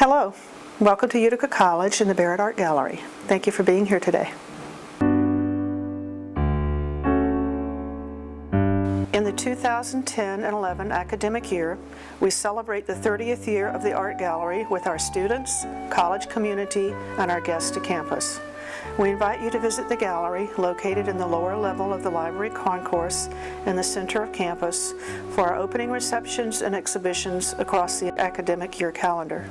Hello, welcome to Utica College and the Barrett Art Gallery. Thank you for being here today. In the 2010 and 11 academic year, we celebrate the 30th year of the Art Gallery with our students, college community, and our guests to campus. We invite you to visit the gallery located in the lower level of the library concourse in the center of campus for our opening receptions and exhibitions across the academic year calendar.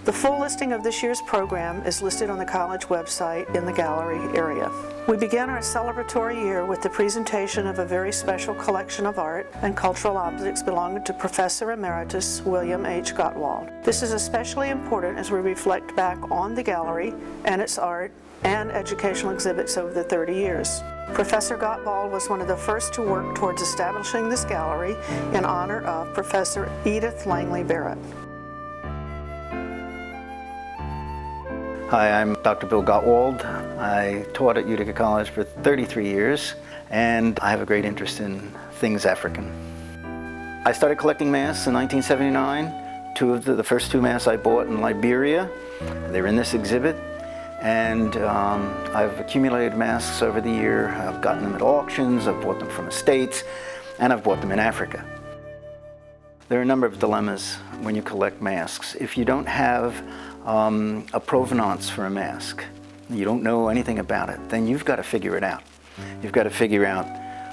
The full listing of this year's program is listed on the college website in the gallery area. We began our celebratory year with the presentation of a very special collection of art and cultural objects belonging to Professor Emeritus William H. Gottwald. This is especially important as we reflect back on the gallery and its art and educational exhibits over the 30 years. Professor Gottwald was one of the first to work towards establishing this gallery in honor of Professor Edith Langley Barrett. Hi, I'm Dr. Bill Gottwald. I taught at Utica College for 33 years, and I have a great interest in things African. I started collecting masks in 1979. The first two masks I bought in Liberia. They're in this exhibit, and I've accumulated masks over the year. I've gotten them at auctions, I've bought them from estates, and I've bought them in Africa. There are a number of dilemmas when you collect masks. If you don't have a provenance for a mask, you don't know anything about it, then you've got to figure it out. You've got to figure out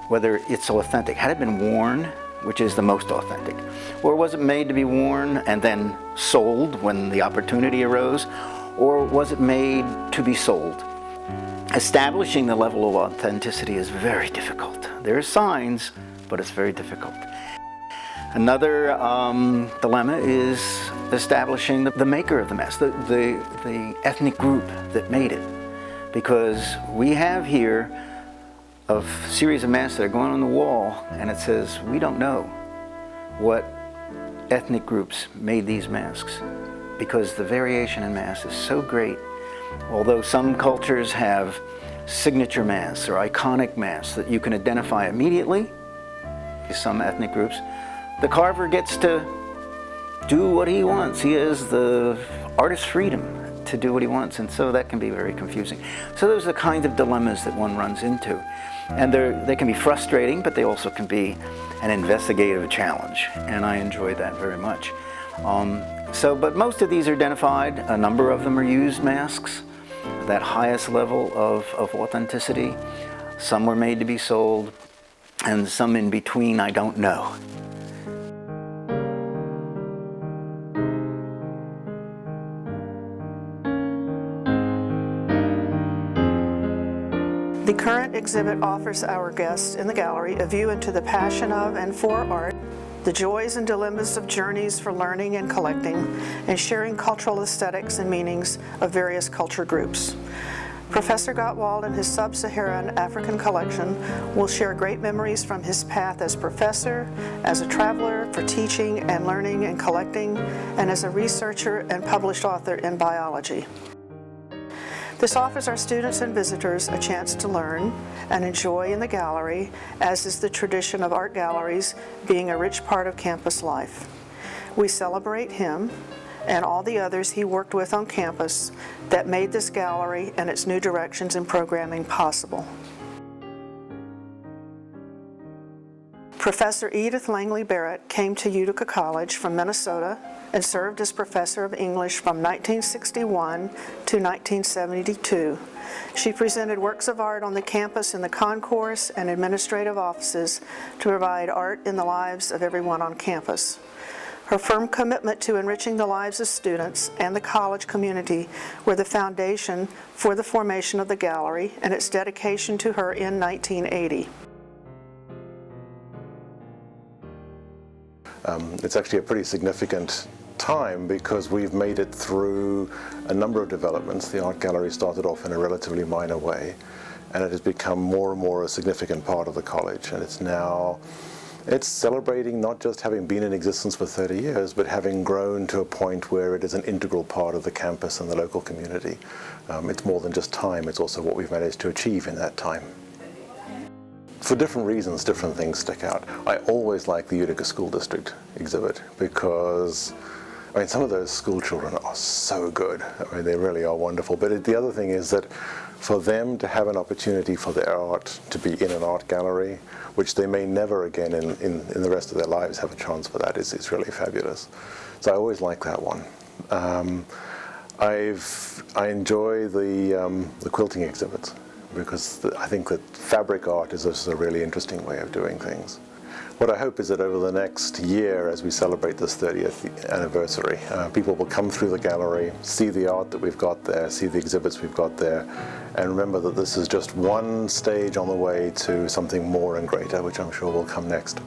whether it's authentic. Had it been worn, which is the most authentic, or was it made to be worn and then sold when the opportunity arose, or was it made to be sold? Establishing the level of authenticity is very difficult. There are signs, but it's very difficult. Another dilemma is establishing the maker of the mask, the ethnic group that made it. Because we have here a series of masks that are going on the wall, and it says, we don't know what ethnic groups made these masks, because the variation in masks is so great. Although some cultures have signature masks or iconic masks that you can identify immediately, some ethnic groups, the carver gets to do what he wants. He has the artist's freedom to do what he wants, and so that can be very confusing. So those are the kinds of dilemmas that one runs into. And they can be frustrating, but they also can be an investigative challenge, and I enjoy that very much. But most of these are identified. A number of them are used masks, that highest level of authenticity. Some were made to be sold, and some in between I don't know. The current exhibit offers our guests in the gallery a view into the passion of and for art, the joys and dilemmas of journeys for learning and collecting, and sharing cultural aesthetics and meanings of various culture groups. Professor Gottwald and his sub-Saharan African collection will share great memories from his path as professor, as a traveler for teaching and learning and collecting, and as a researcher and published author in biology. This offers our students and visitors a chance to learn and enjoy in the gallery, as is the tradition of art galleries being a rich part of campus life. We celebrate him and all the others he worked with on campus that made this gallery and its new directions in programming possible. Professor Edith Langley Barrett came to Utica College from Minnesota and served as professor of English from 1961 to 1972. She presented works of art on the campus in the concourse and administrative offices to provide art in the lives of everyone on campus. Her firm commitment to enriching the lives of students and the college community were the foundation for the formation of the gallery and its dedication to her in 1980. It's actually a pretty significant time because we've made it through a number of developments. The art gallery started off in a relatively minor way, and it has become more and more a significant part of the college. And it's celebrating not just having been in existence for 30 years, but having grown to a point where it is an integral part of the campus and the local community. It's more than just time, it's also what we've managed to achieve in that time. For different reasons, different things stick out. I always like the Utica School District exhibit because I mean, some of those school children are so good. I mean, they really are wonderful. But the other thing is that for them to have an opportunity for their art to be in an art gallery, which they may never again in the rest of their lives have a chance for that, is really fabulous. So I always like that one. I enjoy the quilting exhibits because I think that fabric art is just a really interesting way of doing things. What I hope is that over the next year, as we celebrate this 30th anniversary, people will come through the gallery, see the art that we've got there, see the exhibits we've got there, and remember that this is just one stage on the way to something more and greater, which I'm sure will come next.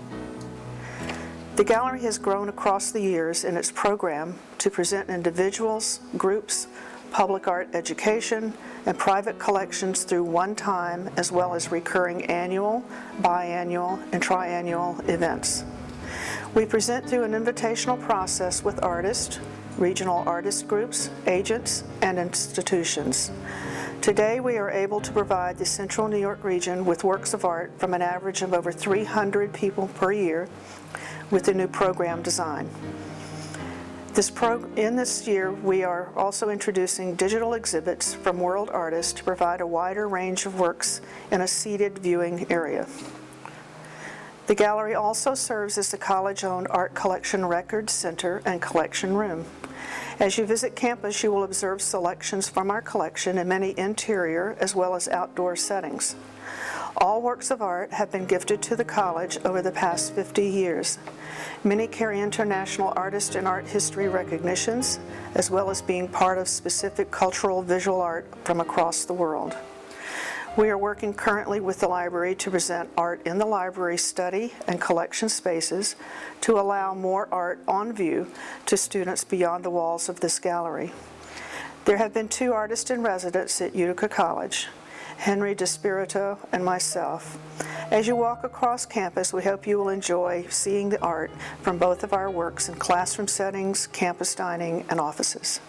The gallery has grown across the years in its program to present individuals, groups, public art education, and private collections through one-time as well as recurring annual, biannual, and triannual events. We present through an invitational process with artists, regional artist groups, agents, and institutions. Today we are able to provide the Central New York region with works of art from an average of over 300 people per year with the new program design. In this year, we are also introducing digital exhibits from world artists to provide a wider range of works in a seated viewing area. The gallery also serves as the college-owned art collection record center and collection room. As you visit campus, you will observe selections from our collection in many interior as well as outdoor settings. All works of art have been gifted to the college over the past 50 years. Many carry international artist and art history recognitions, as well as being part of specific cultural visual art from across the world. We are working currently with the library to present art in the library study and collection spaces to allow more art on view to students beyond the walls of this gallery. There have been 2 artists in residence at Utica College, Henry DeSpirito and myself. As you walk across campus, we hope you will enjoy seeing the art from both of our works in classroom settings, campus dining, and offices.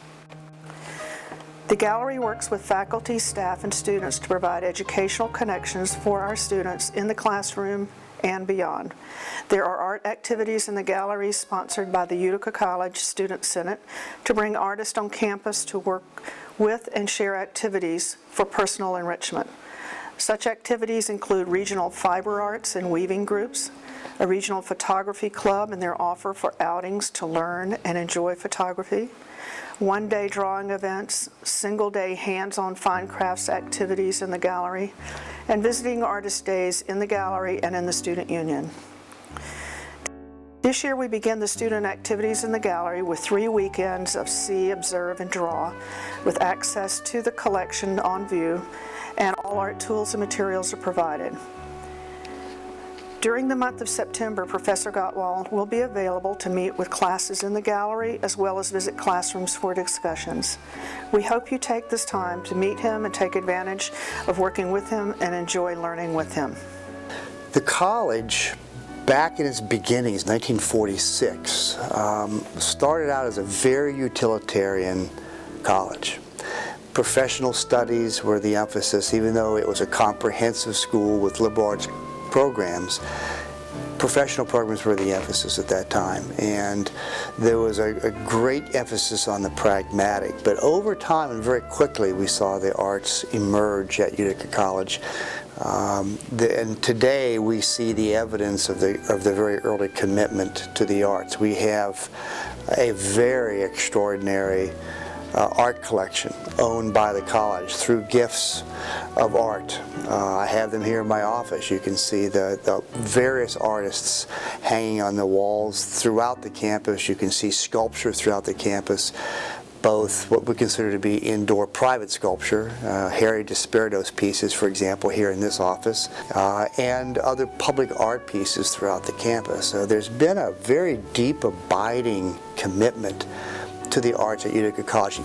The gallery works with faculty, staff, and students to provide educational connections for our students in the classroom and beyond. There are art activities in the gallery sponsored by the Utica College Student Senate to bring artists on campus to work with and share activities for personal enrichment. Such activities include regional fiber arts and weaving groups, a regional photography club and their offer for outings to learn and enjoy photography, one-day drawing events, single-day hands-on fine crafts activities in the gallery, and visiting artist days in the gallery and in the student union. This year we begin the student activities in the gallery with 3 weekends of see, observe, and draw, with access to the collection on view, and all art tools and materials are provided. During the month of September, Professor Gottwald will be available to meet with classes in the gallery as well as visit classrooms for discussions. We hope you take this time to meet him and take advantage of working with him and enjoy learning with him. The college, back in its beginnings, 1946, started out as a very utilitarian college. Professional studies were the emphasis, even though it was a comprehensive school with liberal arts programs. Professional programs were the emphasis at that time, and there was a great emphasis on the pragmatic. But over time and very quickly, we saw the arts emerge at Utica College. And today we see the evidence of the very early commitment to the arts. We have a very extraordinary art collection owned by the college through gifts of art. I have them here in my office. You can see the various artists hanging on the walls throughout the campus. You can see sculpture throughout the campus, both what we consider to be indoor private sculpture, Harry DeSpirito's pieces, for example, here in this office, and other public art pieces throughout the campus. So there's been a very deep, abiding commitment to the arts at Utica College.